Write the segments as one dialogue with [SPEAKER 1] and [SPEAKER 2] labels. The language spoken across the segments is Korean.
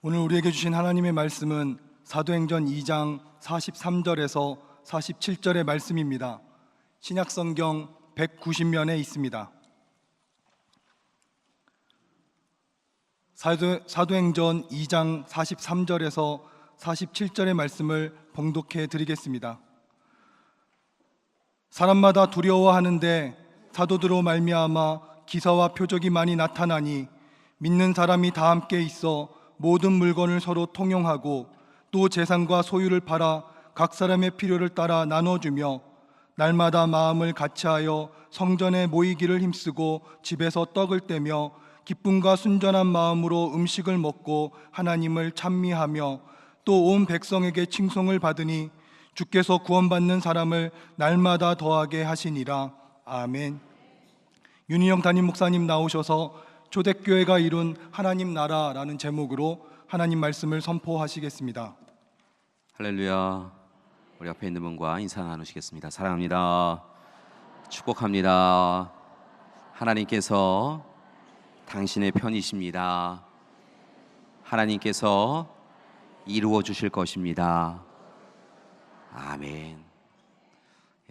[SPEAKER 1] 오늘 우리에게 주신 하나님의 말씀은 사도행전 2장 43절에서 47절의 말씀입니다. 신약성경 190면에 있습니다. 사도행전 2장 43절에서 47절의 말씀을 봉독해 드리겠습니다. 사람마다 두려워하는데 사도들로 말미암아 기사와 표적이 많이 나타나니 믿는 사람이 다 함께 있어 모든 물건을 서로 통용하고 또 재산과 소유를 팔아 각 사람의 필요를 따라 나눠주며 날마다 마음을 같이하여 성전에 모이기를 힘쓰고 집에서 떡을 떼며 기쁨과 순전한 마음으로 음식을 먹고 하나님을 찬미하며 또 온 백성에게 칭송을 받으니 주께서 구원받는 사람을 날마다 더하게 하시니라. 아멘. 윤희영 담임 목사님 나오셔서 초대교회가 이룬 하나님 나라라는 제목으로 하나님 말씀을 선포하시겠습니다.
[SPEAKER 2] 할렐루야. 우리 앞에 있는 분과 인사 나누시겠습니다. 사랑합니다. 축복합니다. 하나님께서 당신의 편이십니다. 하나님께서 이루어 주실 것입니다. 아멘.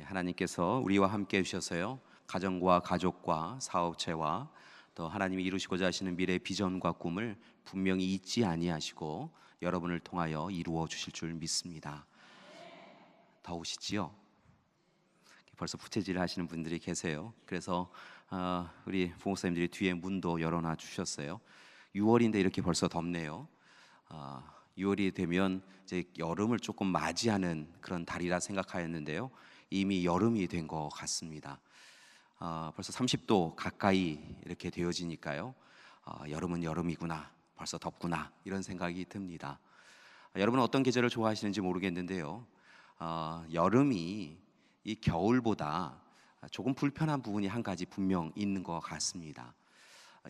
[SPEAKER 2] 하나님께서 우리와 함께 해주셔서요, 가정과 가족과 사업체와 또 하나님이 이루시고자 하시는 미래의 비전과 꿈을 분명히 잊지 아니하시고 여러분을 통하여 이루어 주실 줄 믿습니다. 더우시지요? 벌써 부채질을 하시는 분들이 계세요. 그래서 우리 부목사님들이 뒤에 문도 열어놔 주셨어요. 6월인데 이렇게 벌써 덥네요. 6월이 되면 이제 여름을 조금 맞이하는 그런 달이라 생각하였는데요, 이미 여름이 된 것 같습니다. 벌써 30도 가까이 이렇게 되어지니까요, 여름은 여름이구나, 벌써 덥구나, 이런 생각이 듭니다. 여러분은 어떤 계절을 좋아하시는지 모르겠는데요, 여름이 이 겨울보다 조금 불편한 부분이 한 가지 분명 있는 것 같습니다.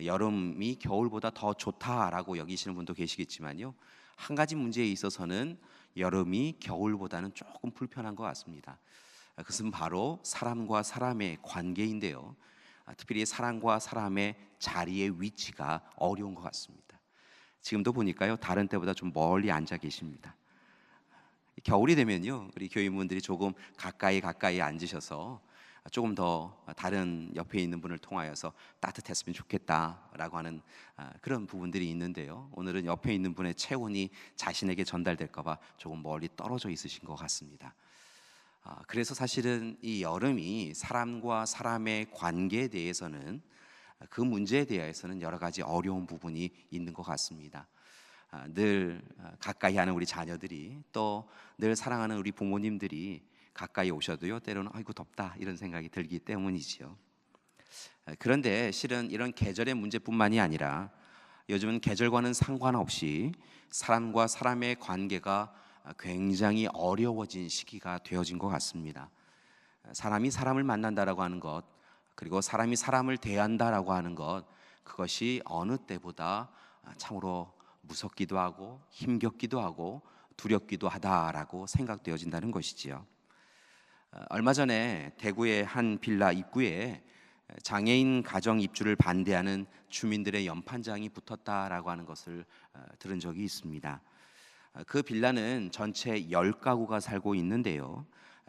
[SPEAKER 2] 여름이 겨울보다 더 좋다라고 여기시는 분도 계시겠지만요, 한 가지 문제에 있어서는 여름이 겨울보다는 조금 불편한 것 같습니다. 그것은 바로 사람과 사람의 관계인데요, 특별히 사람과 사람의 자리의 위치가 어려운 것 같습니다. 지금도 보니까요, 다른 때보다 좀 멀리 앉아 계십니다. 겨울이 되면요, 우리 교인분들이 조금 가까이 앉으셔서 조금 더 다른 옆에 있는 분을 통하여서 따뜻했으면 좋겠다라고 하는 그런 부분들이 있는데요, 오늘은 옆에 있는 분의 체온이 자신에게 전달될까 봐 조금 멀리 떨어져 있으신 것 같습니다. 그래서 사실은 이 여름이 사람과 사람의 관계에 대해서는, 그 문제에 대해서는 여러 가지 어려운 부분이 있는 것 같습니다. 늘 가까이 하는 우리 자녀들이, 또 늘 사랑하는 우리 부모님들이 가까이 오셔도요, 때로는 아이고 덥다 이런 생각이 들기 때문이지요. 그런데 실은 이런 계절의 문제뿐만이 아니라 요즘은 계절과는 상관없이 사람과 사람의 관계가 굉장히 어려워진 시기가 되어진 것 같습니다. 사람이 사람을 만난다라고 하는 것, 그리고 사람이 사람을 대한다라고 하는 것, 그것이 어느 때보다 참으로 무섭기도 하고 힘겹기도 하고 두렵기도 하다라고 생각되어진다는 것이지요. 얼마 전에 대구의 한 빌라 입구에 장애인 가정 입주를 반대하는 주민들의 연판장이 붙었다라고 하는 것을 들은 적이 있습니다. 그 빌라는 전체 10가구가 살고 있는데요,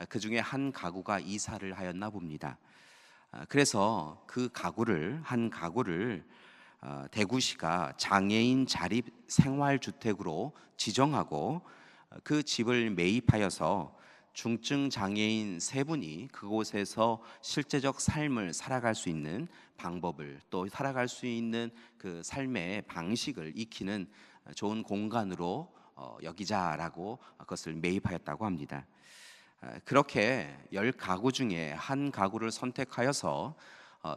[SPEAKER 2] 그 중에 한 가구가 이사를 하였나 봅니다. 그래서 한 가구를 대구시가 장애인 자립 생활주택으로 지정하고 그 집을 매입하여서 중증 장애인 3분이 그곳에서 실제적 삶을 살아갈 수 있는 방법을, 또 살아갈 수 있는 그 삶의 방식을 익히는 좋은 공간으로 여기자라고 그것을 매입하였다고 합니다. 그렇게 10가구 중에 한 가구를 선택하여서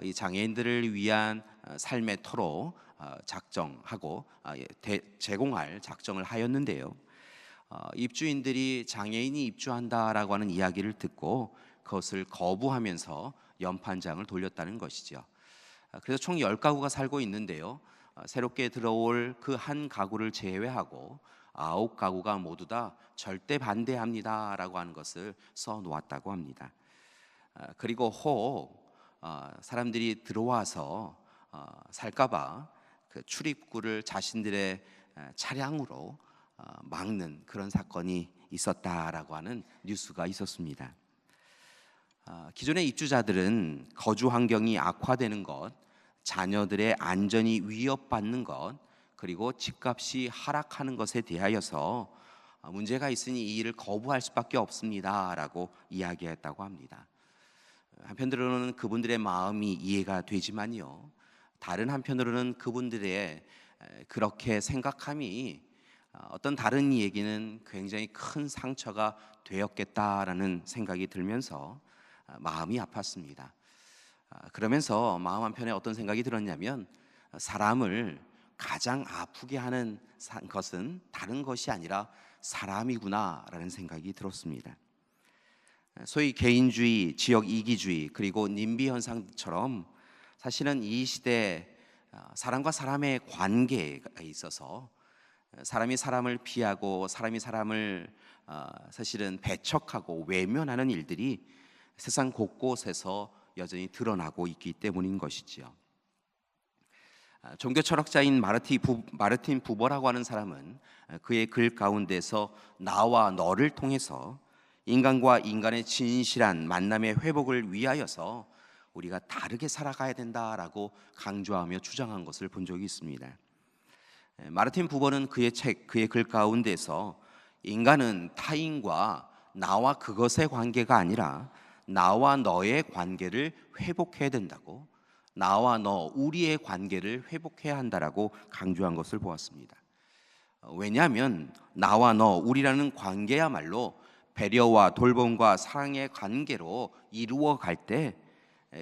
[SPEAKER 2] 이 장애인들을 위한 삶의 터로 작정하고 제공할 작정을 하였는데요, 입주인들이 장애인이 입주한다라고 하는 이야기를 듣고 그것을 거부하면서 연판장을 돌렸다는 것이죠. 그래서 총 10가구가 살고 있는데요, 새롭게 들어올 그 한 가구를 제외하고 9가구가 모두 다 절대 반대합니다라고 하는 것을 써놓았다고 합니다. 그리고 혹 사람들이 들어와서 살까봐 그 출입구를 자신들의 차량으로 막는 그런 사건이 있었다라고 하는 뉴스가 있었습니다. 기존의 입주자들은 거주 환경이 악화되는 것, 자녀들의 안전이 위협받는 것, 그리고 집값이 하락하는 것에 대하여서 문제가 있으니 이 일을 거부할 수밖에 없습니다라고 이야기했다고 합니다. 한편으로는 그분들의 마음이 이해가 되지만요, 다른 한편으로는 그분들의 그렇게 생각함이 어떤 다른 이에게는 굉장히 큰 상처가 되었겠다라는 생각이 들면서 마음이 아팠습니다. 그러면서 마음 한편에 어떤 생각이 들었냐면, 사람을 가장 아프게 하는 것은 다른 것이 아니라 사람이구나라는 생각이 들었습니다. 소위 개인주의, 지역 이기주의, 그리고 님비 현상처럼 사실은 이 시대 사람과 사람의 관계에 있어서 사람이 사람을 피하고 사람이 사람을 사실은 배척하고 외면하는 일들이 세상 곳곳에서 여전히 드러나고 있기 때문인 것이지요. 종교 철학자인 마르틴 부버라고 하는 사람은 그의 글 가운데서 나와 너를 통해서 인간과 인간의 진실한 만남의 회복을 위하여서 우리가 다르게 살아가야 된다라고 강조하며 주장한 것을 본 적이 있습니다. 마르틴 부버는 그의 글 가운데서 인간은 타인과 나와 그것의 관계가 아니라 나와 너의 관계를 회복해야 된다고, 나와 너, 우리의 관계를 회복해야 한다라고 강조한 것을 보았습니다. 왜냐하면 나와 너, 우리라는 관계야말로 배려와 돌봄과 사랑의 관계로 이루어 갈 때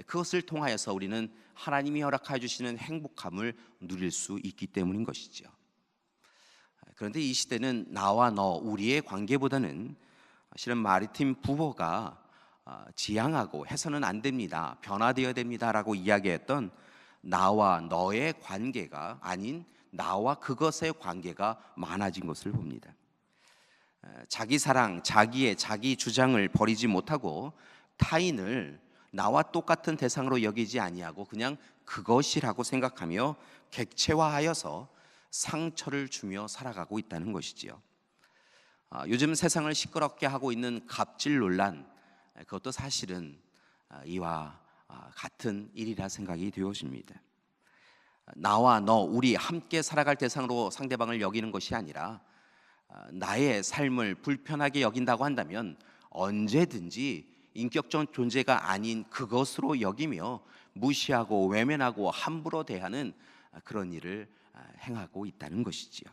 [SPEAKER 2] 그것을 통하여서 우리는 하나님이 허락해 주시는 행복함을 누릴 수 있기 때문인 것이죠. 그런데 이 시대는 나와 너, 우리의 관계보다는 실은 마르틴 부버가 지향하고 해서는 안 됩니다, 변화되어야 됩니다라고 이야기했던 나와 너의 관계가 아닌 나와 그것의 관계가 많아진 것을 봅니다. 자기 사랑, 자기 주장을 버리지 못하고 타인을 나와 똑같은 대상으로 여기지 아니하고 그냥 그것이라고 생각하며 객체화하여서 상처를 주며 살아가고 있다는 것이지요. 요즘 세상을 시끄럽게 하고 있는 갑질 논란, 그것도 사실은 이와 같은 일이라 생각이 되어집니다. 나와 너, 우리 함께 살아갈 대상으로 상대방을 여기는 것이 아니라 나의 삶을 불편하게 여긴다고 한다면 언제든지 인격적 존재가 아닌 그것으로 여기며 무시하고 외면하고 함부로 대하는 그런 일을 행하고 있다는 것이지요.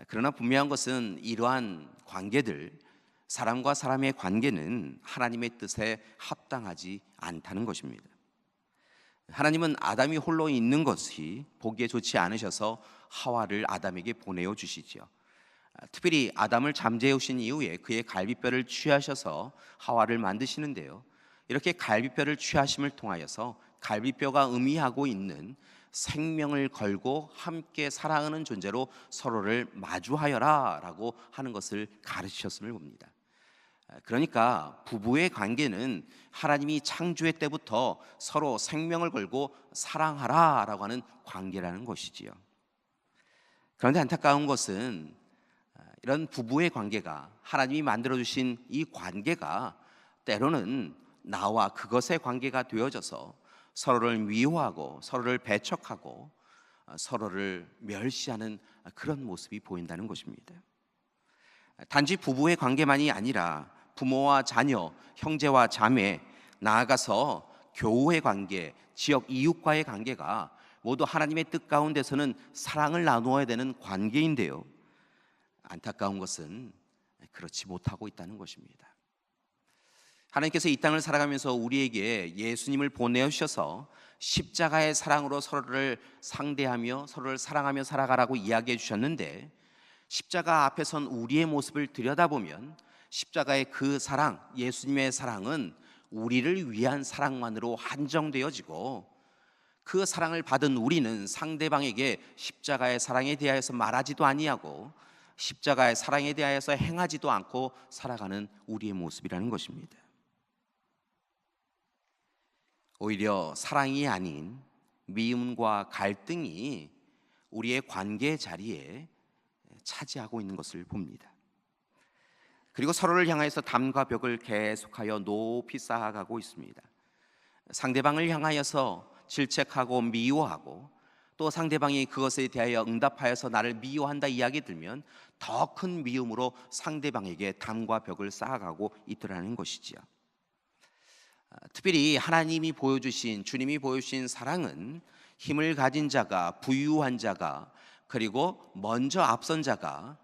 [SPEAKER 2] 그러나 분명한 것은 이러한 관계들, 사람과 사람의 관계는 하나님의 뜻에 합당하지 않다는 것입니다. 하나님은 아담이 홀로 있는 것이 보기에 좋지 않으셔서 하와를 아담에게 보내어 주시죠. 특별히 아담을 잠재우신 이후에 그의 갈비뼈를 취하셔서 하와를 만드시는데요, 이렇게 갈비뼈를 취하심을 통하여서 갈비뼈가 의미하고 있는 생명을 걸고 함께 살아가는 존재로 서로를 마주하여라 라고 하는 것을 가르치셨음을 봅니다. 그러니까 부부의 관계는 하나님이 창조의 때부터 서로 생명을 걸고 사랑하라 라고 하는 관계라는 것이지요. 그런데 안타까운 것은 이런 부부의 관계가, 하나님이 만들어주신 이 관계가 때로는 나와 그것의 관계가 되어져서 서로를 미워하고 서로를 배척하고 서로를 멸시하는 그런 모습이 보인다는 것입니다. 단지 부부의 관계만이 아니라 부모와 자녀, 형제와 자매, 나아가서 교우의 관계, 지역 이웃과의 관계가 모두 하나님의 뜻 가운데서는 사랑을 나누어야 되는 관계인데요, 안타까운 것은 그렇지 못하고 있다는 것입니다. 하나님께서 이 땅을 살아가면서 우리에게 예수님을 보내주셔서 십자가의 사랑으로 서로를 상대하며 서로를 사랑하며 살아가라고 이야기해 주셨는데, 십자가 앞에 선 우리의 모습을 들여다보면 십자가의 그 사랑, 예수님의 사랑은 우리를 위한 사랑만으로 한정되어지고, 그 사랑을 받은 우리는 상대방에게 십자가의 사랑에 대하여서 말하지도 아니하고 십자가의 사랑에 대하여서 행하지도 않고 살아가는 우리의 모습이라는 것입니다. 오히려 사랑이 아닌 미움과 갈등이 우리의 관계 자리에 차지하고 있는 것을 봅니다. 그리고 서로를 향해서 담과 벽을 계속하여 높이 쌓아가고 있습니다. 상대방을 향하여서 질책하고 미워하고, 또 상대방이 그것에 대하여 응답하여서 나를 미워한다 이야기 들면 더 큰 미움으로 상대방에게 담과 벽을 쌓아가고 있더라는 것이지요. 특별히 하나님이 보여주신, 주님이 보여주신 사랑은 힘을 가진 자가, 부유한 자가, 그리고 먼저 앞선 자가,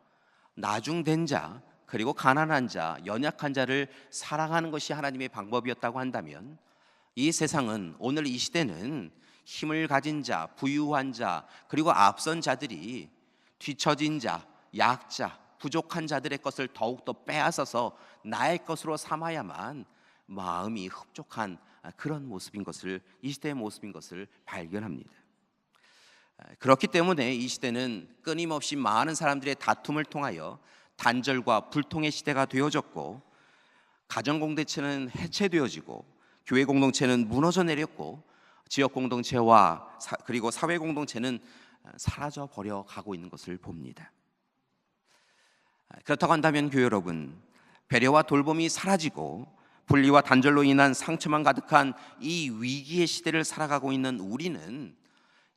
[SPEAKER 2] 나중된 자, 그리고 가난한 자, 연약한 자를 사랑하는 것이 하나님의 방법이었다고 한다면, 이 세상은, 오늘 이 시대는 힘을 가진 자, 부유한 자, 그리고 앞선 자들이 뒤처진 자, 약자, 부족한 자들의 것을 더욱더 빼앗아서 나의 것으로 삼아야만 마음이 흡족한 그런 모습인 것을, 이 시대의 모습인 것을 발견합니다. 그렇기 때문에 이 시대는 끊임없이 많은 사람들의 다툼을 통하여 단절과 불통의 시대가 되어졌고, 가정 공동체는 해체되어지고, 교회 공동체는 무너져 내렸고, 지역 공동체와 그리고 사회 공동체는 사라져 버려 가고 있는 것을 봅니다. 그렇다고 한다면 교회 여러분, 배려와 돌봄이 사라지고 분리와 단절로 인한 상처만 가득한 이 위기의 시대를 살아가고 있는 우리는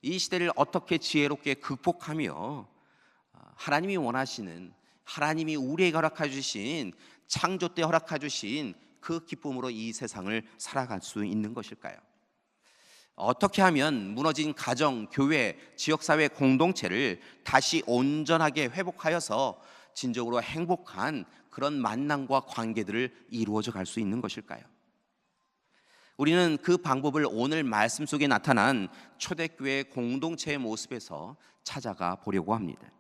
[SPEAKER 2] 이 시대를 어떻게 지혜롭게 극복하며 하나님이 원하시는, 하나님이 우리에게 허락해 주신, 창조 때 허락해 주신 그 기쁨으로 이 세상을 살아갈 수 있는 것일까요? 어떻게 하면 무너진 가정, 교회, 지역사회 공동체를 다시 온전하게 회복하여서 진정으로 행복한 그런 만남과 관계들을 이루어져 갈 수 있는 것일까요? 우리는 그 방법을 오늘 말씀 속에 나타난 초대교회 공동체의 모습에서 찾아가 보려고 합니다.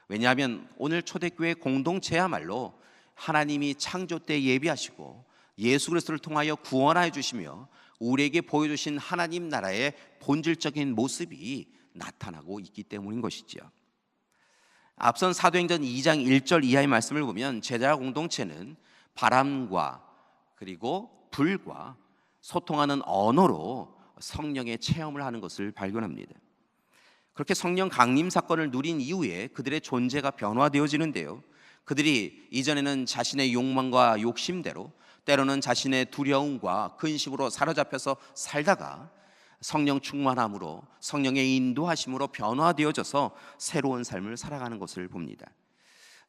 [SPEAKER 2] 왜냐하면 오늘 초대교회 공동체야말로 하나님이 창조 때 예비하시고 예수 그리스도를 통하여 구원하여 주시며 우리에게 보여주신 하나님 나라의 본질적인 모습이 나타나고 있기 때문인 것이지요. 앞선 사도행전 2장 1절 이하의 말씀을 보면 제자 공동체는 바람과 그리고 불과 소통하는 언어로 성령의 체험을 하는 것을 발견합니다. 그렇게 성령 강림 사건을 누린 이후에 그들의 존재가 변화되어지는데요, 그들이 이전에는 자신의 욕망과 욕심대로, 때로는 자신의 두려움과 근심으로 사로잡혀서 살다가 성령 충만함으로, 성령의 인도하심으로 변화되어져서 새로운 삶을 살아가는 것을 봅니다.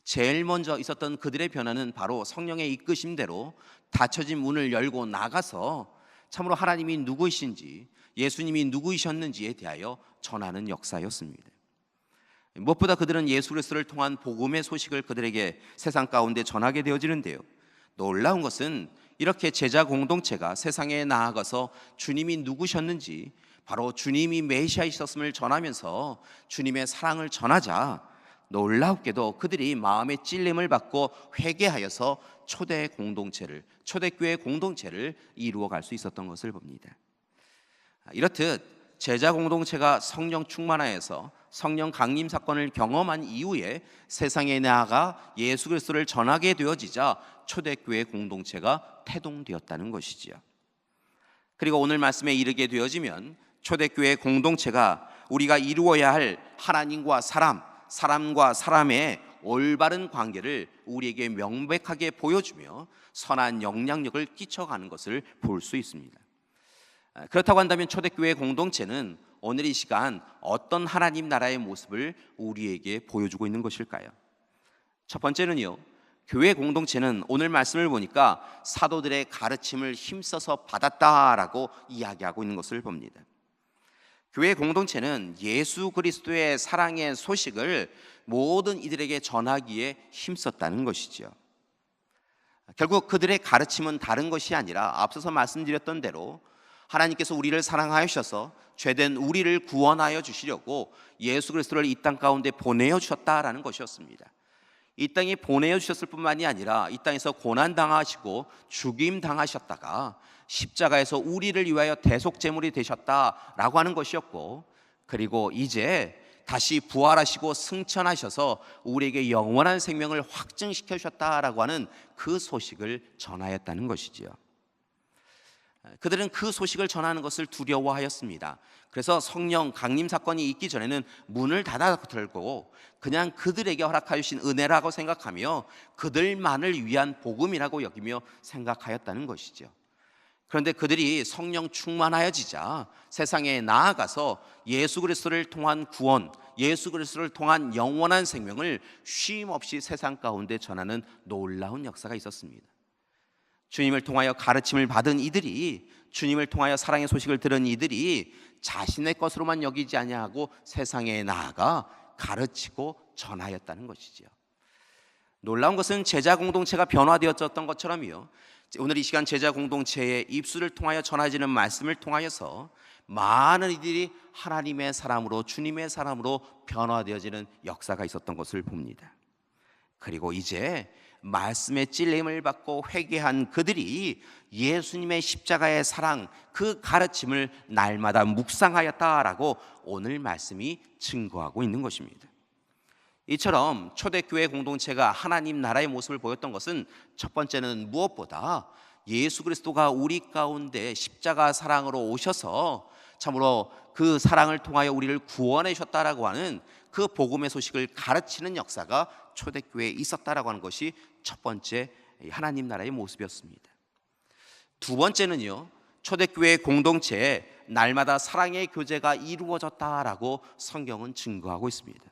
[SPEAKER 2] 제일 먼저 있었던 그들의 변화는 바로 성령의 이끄심대로 닫혀진 문을 열고 나가서 참으로 하나님이 누구이신지, 예수님이 누구이셨는지에 대하여 전하는 역사였습니다. 무엇보다 그들은 예수 그리스도를 통한 복음의 소식을 그들에게 세상 가운데 전하게 되어지는데요, 놀라운 것은 이렇게 제자 공동체가 세상에 나아가서 주님이 누구셨는지, 바로 주님이 메시아이셨음을 전하면서 주님의 사랑을 전하자 놀랍게도 그들이 마음의 찔림을 받고 회개하여서 초대교회 공동체를 이루어갈 수 있었던 것을 봅니다. 이렇듯 제자 공동체가 성령 충만하여서 성령 강림 사건을 경험한 이후에 세상에 나아가 예수 그리스도를 전하게 되어지자 초대교회 공동체가 태동되었다는 것이지요. 그리고 오늘 말씀에 이르게 되어지면 초대교회 공동체가 우리가 이루어야 할 하나님과 사람과 사람의 올바른 관계를 우리에게 명백하게 보여주며 선한 영향력을 끼쳐가는 것을 볼 수 있습니다. 그렇다고 한다면 초대교회 공동체는 오늘 이 시간 어떤 하나님 나라의 모습을 우리에게 보여주고 있는 것일까요? 첫 번째는요, 교회 공동체는 오늘 말씀을 보니까 사도들의 가르침을 힘써서 받았다라고 이야기하고 있는 것을 봅니다. 교회 공동체는 예수 그리스도의 사랑의 소식을 모든 이들에게 전하기에 힘썼다는 것이죠. 결국 그들의 가르침은 다른 것이 아니라 앞서서 말씀드렸던 대로 하나님께서 우리를 사랑하셔서 죄된 우리를 구원하여 주시려고 예수 그리스도를 이 땅 가운데 보내어 주셨다라는 것이었습니다. 이 땅에 보내어 주셨을 뿐만이 아니라 이 땅에서 고난당하시고 죽임당하셨다가 십자가에서 우리를 위하여 대속제물이 되셨다라고 하는 것이었고, 그리고 이제 다시 부활하시고 승천하셔서 우리에게 영원한 생명을 확증시켜 주셨다라고 하는 그 소식을 전하였다는 것이지요. 그들은 그 소식을 전하는 것을 두려워하였습니다. 그래서 성령 강림 사건이 있기 전에는 문을 닫아 들고 그냥 그들에게 허락하여 주신 은혜라고 생각하며 그들만을 위한 복음이라고 여기며 생각하였다는 것이죠. 그런데 그들이 성령 충만하여지자 세상에 나아가서 예수 그리스도를 통한 구원, 예수 그리스도를 통한 영원한 생명을 쉼 없이 세상 가운데 전하는 놀라운 역사가 있었습니다. 주님을 통하여 가르침을 받은 이들이, 주님을 통하여 사랑의 소식을 들은 이들이 자신의 것으로만 여기지 아니하고 세상에 나아가 가르치고 전하였다는 것이죠. 놀라운 것은 제자 공동체가 변화되었던 것처럼요, 오늘 이 시간 제자 공동체의 입술을 통하여 전해지는 말씀을 통하여서 많은 이들이 하나님의 사람으로, 주님의 사람으로 변화되어지는 역사가 있었던 것을 봅니다. 그리고 이제 말씀의 찔림을 받고 회개한 그들이 예수님의 십자가의 사랑, 그 가르침을 날마다 묵상하였다라고 오늘 말씀이 증거하고 있는 것입니다. 이처럼 초대교회 공동체가 하나님 나라의 모습을 보였던 것은 첫 번째는 무엇보다 예수 그리스도가 우리 가운데 십자가 사랑으로 오셔서 참으로 그 사랑을 통하여 우리를 구원해 주셨다라고 하는 그 복음의 소식을 가르치는 역사가 초대교회에 있었다라고 하는 것이 첫 번째 하나님 나라의 모습이었습니다. 두 번째는요, 초대교회 공동체에 날마다 사랑의 교제가 이루어졌다라고 성경은 증거하고 있습니다.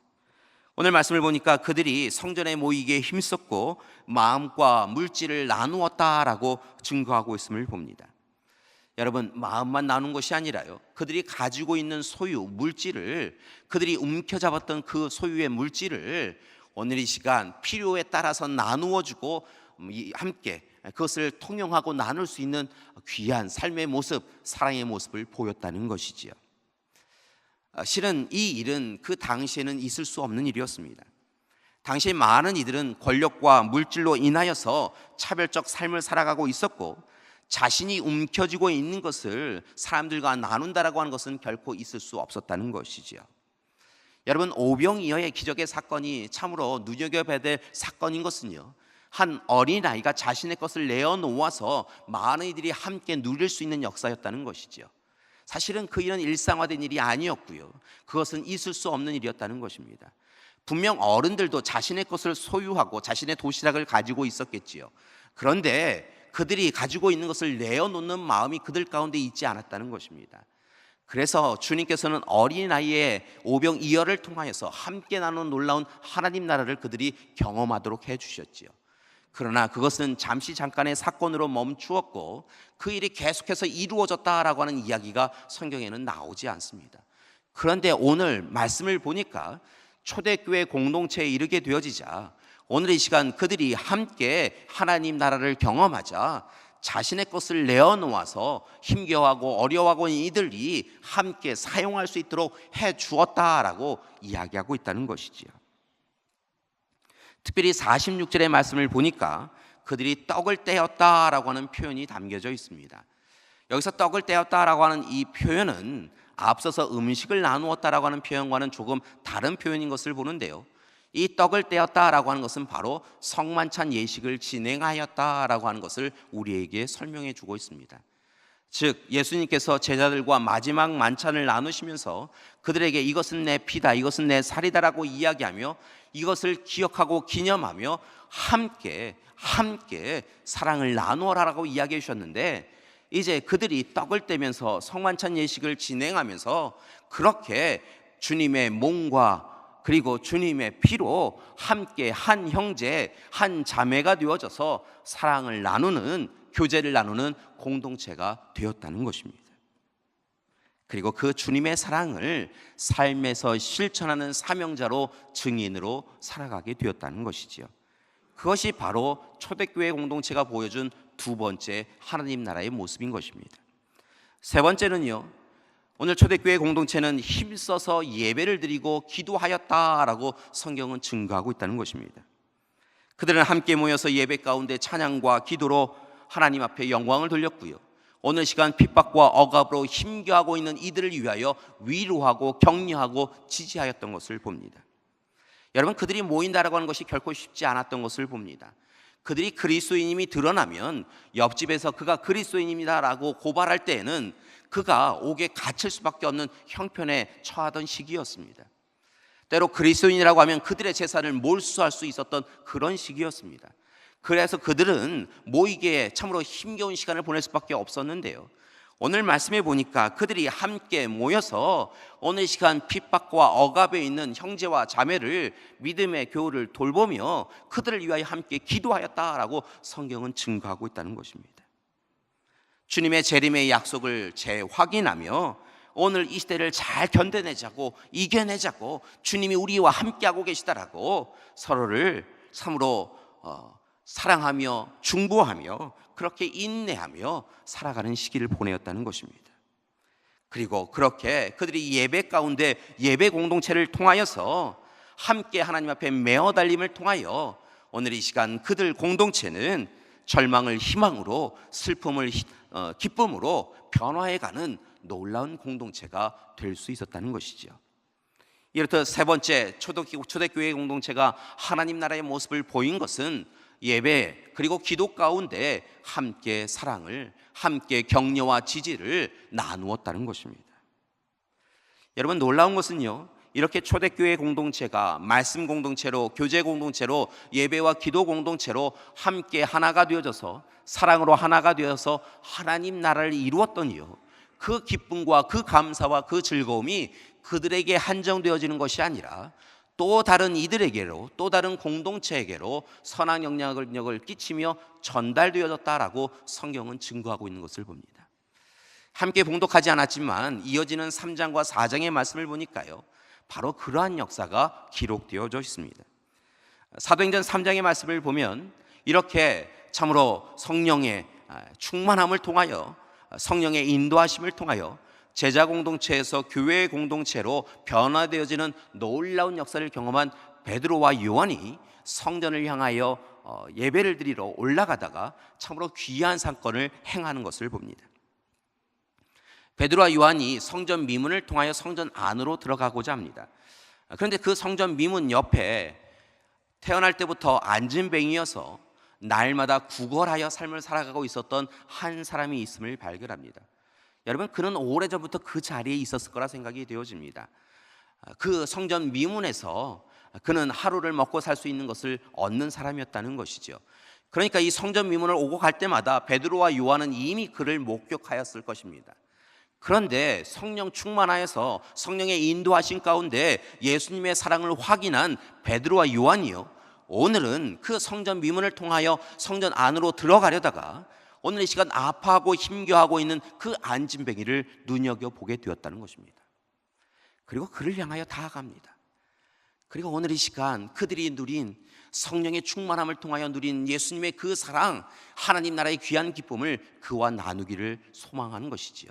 [SPEAKER 2] 오늘 말씀을 보니까 그들이 성전에 모이기에 힘썼고 마음과 물질을 나누었다라고 증거하고 있음을 봅니다. 여러분, 마음만 나눈 것이 아니라요, 그들이 가지고 있는 소유, 물질을, 그들이 움켜잡았던 그 소유의 물질을 오늘 이 시간 필요에 따라서 나누어주고 함께 그것을 통용하고 나눌 수 있는 귀한 삶의 모습, 사랑의 모습을 보였다는 것이지요. 실은 이 일은 그 당시에는 있을 수 없는 일이었습니다. 당시 많은 이들은 권력과 물질로 인하여서 차별적 삶을 살아가고 있었고, 자신이 움켜쥐고 있는 것을 사람들과 나눈다라고 하는 것은 결코 있을 수 없었다는 것이지요. 여러분, 오병이어의 기적의 사건이 참으로 눈여겨봐야 될 사건인 것은요, 한 어린아이가 자신의 것을 내어놓아서 많은 이들이 함께 누릴 수 있는 역사였다는 것이죠. 사실은 그 일은 일상화된 일이 아니었고요, 그것은 있을 수 없는 일이었다는 것입니다. 분명 어른들도 자신의 것을 소유하고 자신의 도시락을 가지고 있었겠지요. 그런데 그들이 가지고 있는 것을 내어놓는 마음이 그들 가운데 있지 않았다는 것입니다. 그래서 주님께서는 어린아이의 오병이어를 통하여서 함께 나누는 놀라운 하나님 나라를 그들이 경험하도록 해주셨지요. 그러나 그것은 잠시 잠깐의 사건으로 멈추었고 그 일이 계속해서 이루어졌다라고 하는 이야기가 성경에는 나오지 않습니다. 그런데 오늘 말씀을 보니까 초대교회 공동체에 이르게 되어지자 오늘 이 시간 그들이 함께 하나님 나라를 경험하자 자신의 것을 내어놓아서 힘겨워하고 어려워하고 있는 이들이 함께 사용할 수 있도록 해 주었다라고 이야기하고 있다는 것이지요. 특별히 46절의 말씀을 보니까 그들이 떡을 떼었다라고 하는 표현이 담겨져 있습니다. 여기서 떡을 떼었다라고 하는 이 표현은 앞서서 음식을 나누었다라고 하는 표현과는 조금 다른 표현인 것을 보는데요, 이 떡을 떼었다라고 하는 것은 바로 성만찬 예식을 진행하였다라고 하는 것을 우리에게 설명해 주고 있습니다. 즉 예수님께서 제자들과 마지막 만찬을 나누시면서 그들에게 이것은 내 피다, 이것은 내 살이다라고 이야기하며 이것을 기억하고 기념하며 함께 사랑을 나누어라라고 이야기해 주셨는데, 이제 그들이 떡을 떼면서 성만찬 예식을 진행하면서 그렇게 주님의 몸과 그리고 주님의 피로 함께 한 형제, 한 자매가 되어져서 사랑을 나누는, 교제를 나누는 공동체가 되었다는 것입니다. 그리고 그 주님의 사랑을 삶에서 실천하는 사명자로, 증인으로 살아가게 되었다는 것이지요. 그것이 바로 초대교회 공동체가 보여준 두 번째 하나님 나라의 모습인 것입니다. 세 번째는요, 오늘 초대교회 공동체는 힘써서 예배를 드리고 기도하였다라고 성경은 증거하고 있다는 것입니다. 그들은 함께 모여서 예배 가운데 찬양과 기도로 하나님 앞에 영광을 돌렸고요, 오늘 시간 핍박과 억압으로 힘겨워하고 있는 이들을 위하여 위로하고 격려하고 지지하였던 것을 봅니다. 여러분, 그들이 모인다라고 하는 것이 결코 쉽지 않았던 것을 봅니다. 그들이 그리스도인임이 드러나면 옆집에서 그가 그리스도인입니다라고 고발할 때에는 그가 옥에 갇힐 수밖에 없는 형편에 처하던 시기였습니다. 때로 그리스도인이라고 하면 그들의 재산을 몰수할 수 있었던 그런 시기였습니다. 그래서 그들은 모이기에 참으로 힘겨운 시간을 보낼 수밖에 없었는데요, 오늘 말씀해 보니까 그들이 함께 모여서 오늘 시간 핍박과 억압에 있는 형제와 자매를 믿음의 교우를 돌보며 그들을 위하여 함께 기도하였다라고 성경은 증거하고 있다는 것입니다. 주님의 재림의 약속을 재확인하며 오늘 이 시대를 잘 견뎌내자고, 이겨내자고, 주님이 우리와 함께하고 계시다라고 서로를 참으로 사랑하며 중보하며 그렇게 인내하며 살아가는 시기를 보내었다는 것입니다. 그리고 그렇게 그들이 예배 가운데 예배 공동체를 통하여서 함께 하나님 앞에 메어 달림을 통하여 오늘 이 시간 그들 공동체는 절망을 희망으로, 슬픔을 기쁨으로 변화해가는 놀라운 공동체가 될 수 있었다는 것이죠. 이렇듯 세 번째, 초대교회 공동체가 하나님 나라의 모습을 보인 것은 예배 그리고 기도 가운데 함께 사랑을, 함께 격려와 지지를 나누었다는 것입니다. 여러분, 놀라운 것은요, 이렇게 초대교회 공동체가 말씀 공동체로, 교제 공동체로, 예배와 기도 공동체로 함께 하나가 되어져서 사랑으로 하나가 되어서 하나님 나라를 이루었더니요, 그 기쁨과 그 감사와 그 즐거움이 그들에게 한정되어지는 것이 아니라 또 다른 이들에게로, 또 다른 공동체에게로 선한 영향력을 끼치며 전달되어졌다라고 성경은 증거하고 있는 것을 봅니다. 함께 봉독하지 않았지만 이어지는 3장과 4장의 말씀을 보니까요, 바로 그러한 역사가 기록되어져 있습니다. 사도행전 3장의 말씀을 보면 이렇게 참으로 성령의 충만함을 통하여, 성령의 인도하심을 통하여 제자 공동체에서 교회 공동체로 변화되어지는 놀라운 역사를 경험한 베드로와 요한이 성전을 향하여 예배를 드리러 올라가다가 참으로 귀한 사건을 행하는 것을 봅니다. 베드로와 요한이 성전 미문을 통하여 성전 안으로 들어가고자 합니다. 그런데 그 성전 미문 옆에 태어날 때부터 안진뱅이여서 날마다 구걸하여 삶을 살아가고 있었던 한 사람이 있음을 발견합니다. 여러분, 그는 오래전부터 그 자리에 있었을 거라 생각이 되어집니다. 그 성전 미문에서 그는 하루를 먹고 살 수 있는 것을 얻는 사람이었다는 것이죠. 그러니까 이 성전 미문을 오고 갈 때마다 베드로와 요한은 이미 그를 목격하였을 것입니다. 그런데 성령 충만하여서 성령의 인도하신 가운데 예수님의 사랑을 확인한 베드로와 요한이요, 오늘은 그 성전 미문을 통하여 성전 안으로 들어가려다가 오늘 이 시간 아파하고 힘겨워하고 있는 그 안진뱅이를 눈여겨보게 되었다는 것입니다. 그리고 그를 향하여 다가갑니다. 그리고 오늘 이 시간 그들이 누린 성령의 충만함을 통하여 누린 예수님의 그 사랑, 하나님 나라의 귀한 기쁨을 그와 나누기를 소망하는 것이지요.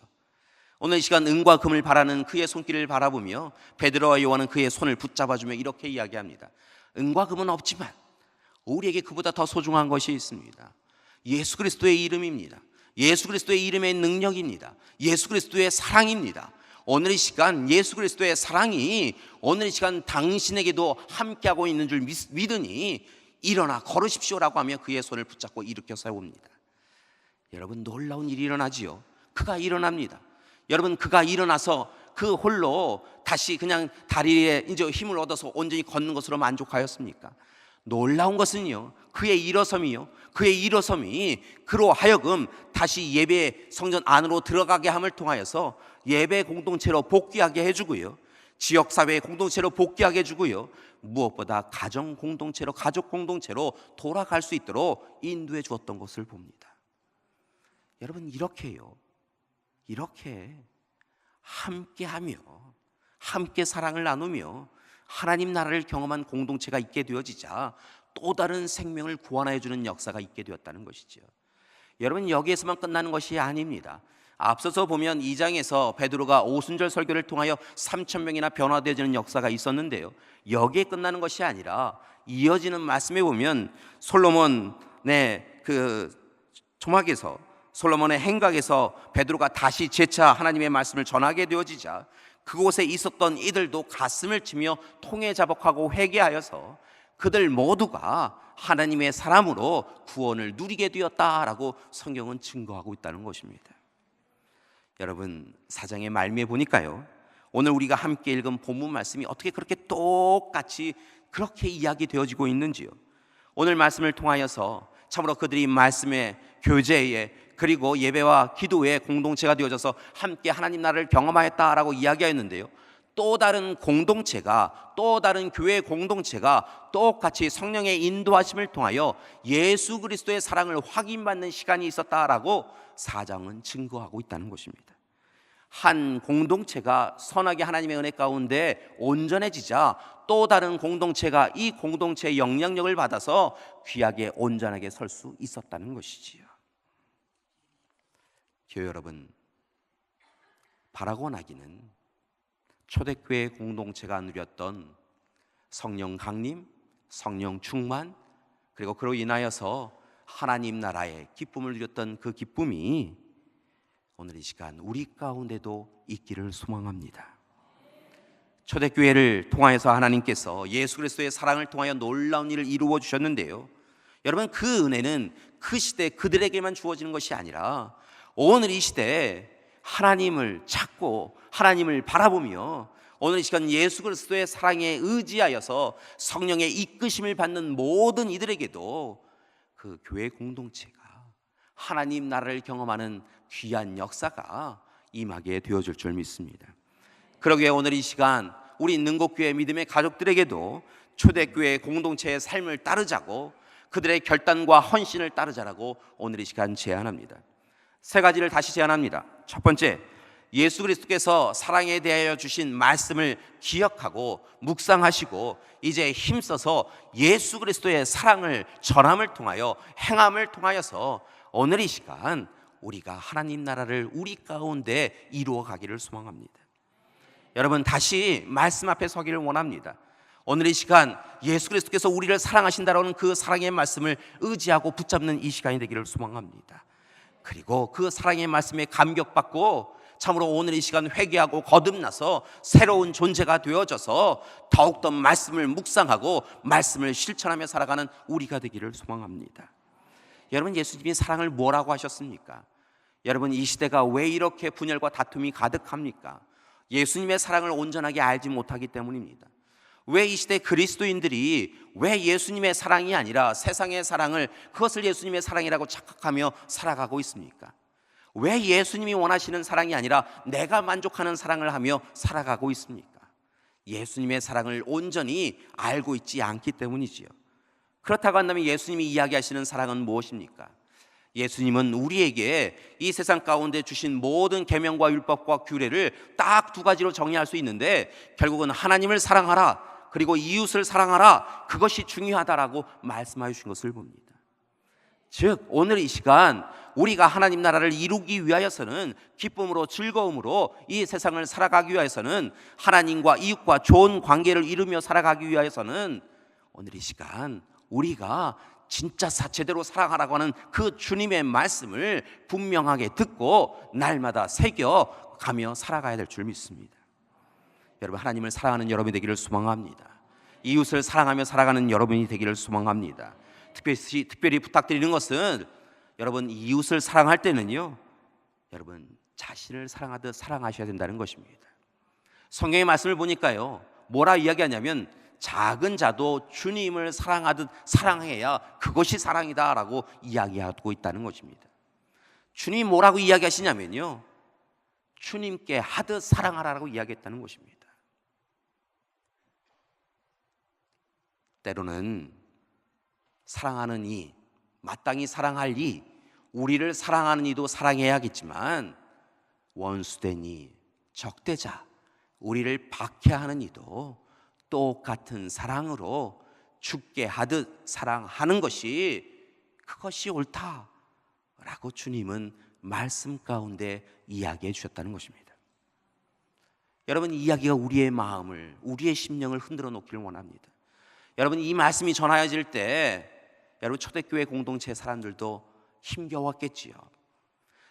[SPEAKER 2] 오늘 이 시간 은과 금을 바라는 그의 손길을 바라보며 베드로와 요한은 그의 손을 붙잡아주며 이렇게 이야기합니다. 은과 금은 없지만 우리에게 그보다 더 소중한 것이 있습니다. 예수 그리스도의 이름입니다. 예수 그리스도의 이름의 능력입니다. 예수 그리스도의 사랑입니다. 오늘 이 시간 예수 그리스도의 사랑이 오늘 이 시간 당신에게도 함께하고 있는 줄 믿으니 일어나 걸으십시오라고 하며 그의 손을 붙잡고 일으켜 세웁니다. 여러분, 놀라운 일이 일어나지요. 그가 일어납니다. 여러분, 그가 일어나서 그 홀로 다시 그냥 다리에 이제 힘을 얻어서 온전히 걷는 것으로 만족하였습니까? 놀라운 것은요, 그의 일어섬이요, 그의 일어섬이 그로 하여금 다시 예배 성전 안으로 들어가게 함을 통하여서 예배 공동체로 복귀하게 해주고요, 지역사회 공동체로 복귀하게 해주고요, 무엇보다 가정 공동체로, 가족 공동체로 돌아갈 수 있도록 인도해 주었던 것을 봅니다. 여러분, 이렇게요, 이렇게 함께하며 함께 사랑을 나누며 하나님 나라를 경험한 공동체가 있게 되어지자 또 다른 생명을 구원하여 주는 역사가 있게 되었다는 것이죠. 여러분, 여기에서만 끝나는 것이 아닙니다. 앞서서 보면 2장에서 베드로가 오순절 설교를 통하여 3,000명이나 변화되어지는 역사가 있었는데요, 여기에 끝나는 것이 아니라 이어지는 말씀에 보면 솔로몬의 그 조막에서, 솔로몬의 행각에서 베드로가 다시 재차 하나님의 말씀을 전하게 되어지자 그곳에 있었던 이들도 가슴을 치며 통회자복하고 회개하여서 그들 모두가 하나님의 사람으로 구원을 누리게 되었다라고 성경은 증거하고 있다는 것입니다. 여러분, 사장의 말미에 보니까요, 오늘 우리가 함께 읽은 본문 말씀이 어떻게 그렇게 똑같이 그렇게 이야기되어지고 있는지요. 오늘 말씀을 통하여서 참으로 그들이 말씀의 교제에 그리고 예배와 기도의 공동체가 되어져서 함께 하나님 나라를 경험하였다라고 이야기하였는데요, 또 다른 공동체가, 또 다른 교회 공동체가 똑같이 성령의 인도하심을 통하여 예수 그리스도의 사랑을 확인받는 시간이 있었다라고 4장은 증거하고 있다는 것입니다. 한 공동체가 선하게 하나님의 은혜 가운데 온전해지자 또 다른 공동체가 이 공동체의 영향력을 받아서 귀하게 온전하게 설 수 있었다는 것이지요. 교회 여러분, 바라고 나기는 초대교회 공동체가 누렸던 성령 강림, 성령 충만, 그리고 그로 인하여서 하나님 나라의 기쁨을 누렸던 그 기쁨이 오늘 이 시간 우리 가운데도 있기를 소망합니다. 초대교회를 통하여서 하나님께서 예수 그리스도의 사랑을 통하여 놀라운 일을 이루어 주셨는데요, 여러분, 그 은혜는 그 시대 그들에게만 주어지는 것이 아니라 오늘 이 시대에 하나님을 찾고 하나님을 바라보며 오늘 이 시간 예수 그리스도의 사랑에 의지하여서 성령의 이끄심을 받는 모든 이들에게도 그 교회 공동체가 하나님 나라를 경험하는 귀한 역사가 임하게 되어줄 줄 믿습니다. 그러기에 오늘 이 시간 우리 능곡교회 믿음의 가족들에게도 초대교회 공동체의 삶을 따르자고, 그들의 결단과 헌신을 따르자라고 오늘 이 시간 제안합니다. 세 가지를 다시 제안합니다. 첫 번째, 예수 그리스도께서 사랑에 대하여 주신 말씀을 기억하고 묵상하시고 이제 힘써서 예수 그리스도의 사랑을 전함을 통하여 행함을 통하여서 오늘 이 시간 우리가 하나님 나라를 우리 가운데 이루어 가기를 소망합니다. 여러분, 다시 말씀 앞에 서기를 원합니다. 오늘 이 시간 예수 그리스도께서 우리를 사랑하신다라는 그 사랑의 말씀을 의지하고 붙잡는 이 시간이 되기를 소망합니다. 그리고 그 사랑의 말씀에 감격받고 참으로 오늘 이 시간 회개하고 거듭나서 새로운 존재가 되어져서 더욱더 말씀을 묵상하고 말씀을 실천하며 살아가는 우리가 되기를 소망합니다. 여러분, 예수님이 사랑을 뭐라고 하셨습니까? 여러분, 이 시대가 왜 이렇게 분열과 다툼이 가득합니까? 예수님의 사랑을 온전하게 알지 못하기 때문입니다. 왜 이 시대 그리스도인들이 왜 예수님의 사랑이 아니라 세상의 사랑을, 그것을 예수님의 사랑이라고 착각하며 살아가고 있습니까? 왜 예수님이 원하시는 사랑이 아니라 내가 만족하는 사랑을 하며 살아가고 있습니까? 예수님의 사랑을 온전히 알고 있지 않기 때문이지요. 그렇다고 한다면 예수님이 이야기하시는 사랑은 무엇입니까? 예수님은 우리에게 이 세상 가운데 주신 모든 계명과 율법과 규례를 딱 두 가지로 정리할 수 있는데, 결국은 하나님을 사랑하라, 그리고 이웃을 사랑하라, 그것이 중요하다라고 말씀하여 주신 것을 봅니다. 즉 오늘 이 시간 우리가 하나님 나라를 이루기 위하여서는, 기쁨으로 즐거움으로 이 세상을 살아가기 위하여서는, 하나님과 이웃과 좋은 관계를 이루며 살아가기 위하여서는 오늘 이 시간 우리가 진짜 제대로 사랑하라고 하는 그 주님의 말씀을 분명하게 듣고 날마다 새겨가며 살아가야 될 줄 믿습니다. 여러분, 하나님을 사랑하는 여러분이 되기를 소망합니다. 이웃을 사랑하며 살아가는 여러분이 되기를 소망합니다. 특별히 부탁드리는 것은, 여러분, 이웃을 사랑할 때는요, 여러분 자신을 사랑하듯 사랑하셔야 된다는 것입니다. 성경의 말씀을 보니까요, 뭐라 이야기하냐면 작은 자도 주님을 사랑하듯 사랑해야 그것이 사랑이다라고 이야기하고 있다는 것입니다. 주님이 뭐라고 이야기하시냐면요, 주님께 하듯 사랑하라고 이야기했다는 것입니다. 때로는 사랑하는 이, 마땅히 사랑할 이, 우리를 사랑하는 이도 사랑해야겠지만 원수된 이, 적대자, 우리를 박해하는 이도 똑같은 사랑으로 죽게 하듯 사랑하는 것이, 그것이 옳다라고 주님은 말씀 가운데 이야기해 주셨다는 것입니다. 여러분, 이 이야기가 우리의 마음을, 우리의 심령을 흔들어 놓기를 원합니다. 여러분, 이 말씀이 전하여질 때 여러분 초대교회 공동체 사람들도 힘겨웠겠지요.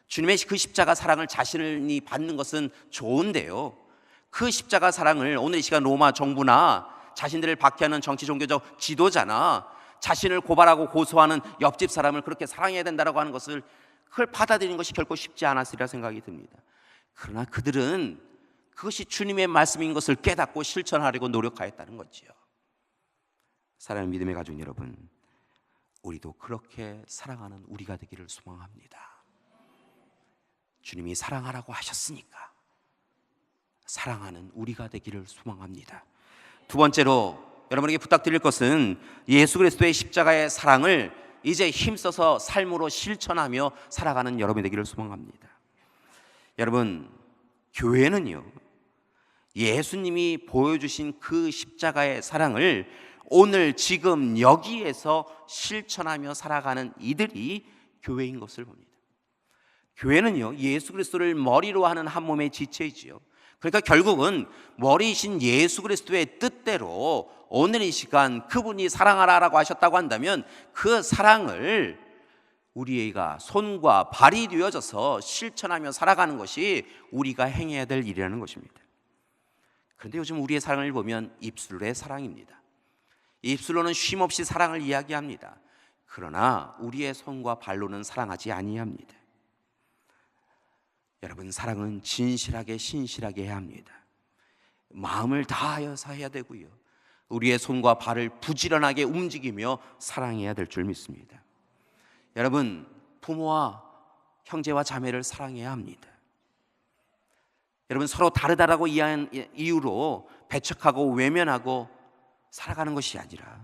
[SPEAKER 2] 주님의 그 십자가 사랑을 자신이 받는 것은 좋은데요, 그 십자가 사랑을 오늘 이 시간 로마 정부나 자신들을 박해하는 정치 종교적 지도자나 자신을 고발하고 고소하는 옆집 사람을 그렇게 사랑해야 된다라고 하는 것을 그걸 받아들이는 것이 결코 쉽지 않았으리라 생각이 듭니다. 그러나 그들은 그것이 주님의 말씀인 것을 깨닫고 실천하려고 노력하였다는 거지요. 사랑하는 믿음의 가족 여러분, 우리도 그렇게 사랑하는 우리가 되기를 소망합니다. 주님이 사랑하라고 하셨으니까 사랑하는 우리가 되기를 소망합니다. 두 번째로 여러분에게 부탁드릴 것은 예수 그리스도의 십자가의 사랑을 이제 힘써서 삶으로 실천하며 살아가는 여러분이 되기를 소망합니다. 여러분, 교회는요, 예수님이 보여주신 그 십자가의 사랑을 오늘 지금 여기에서 실천하며 살아가는 이들이 교회인 것을 봅니다. 교회는요, 예수 그리스도를 머리로 하는 한 몸의 지체이지요. 그러니까 결국은 머리이신 예수 그리스도의 뜻대로 오늘 이 시간 그분이 사랑하라라고 하셨다고 한다면 그 사랑을 우리가 손과 발이 되어져서 실천하며 살아가는 것이 우리가 행해야 될 일이라는 것입니다. 그런데 요즘 우리의 사랑을 보면 입술의 사랑입니다. 입술로는 쉼없이 사랑을 이야기합니다. 그러나 우리의 손과 발로는 사랑하지 아니합니다. 여러분, 사랑은 진실하게 신실하게 해야 합니다. 마음을 다하여서 해야 되고요, 우리의 손과 발을 부지런하게 움직이며 사랑해야 될 줄 믿습니다. 여러분, 부모와 형제와 자매를 사랑해야 합니다. 여러분, 서로 다르다라고 이해한 이유로 배척하고 외면하고 살아가는 것이 아니라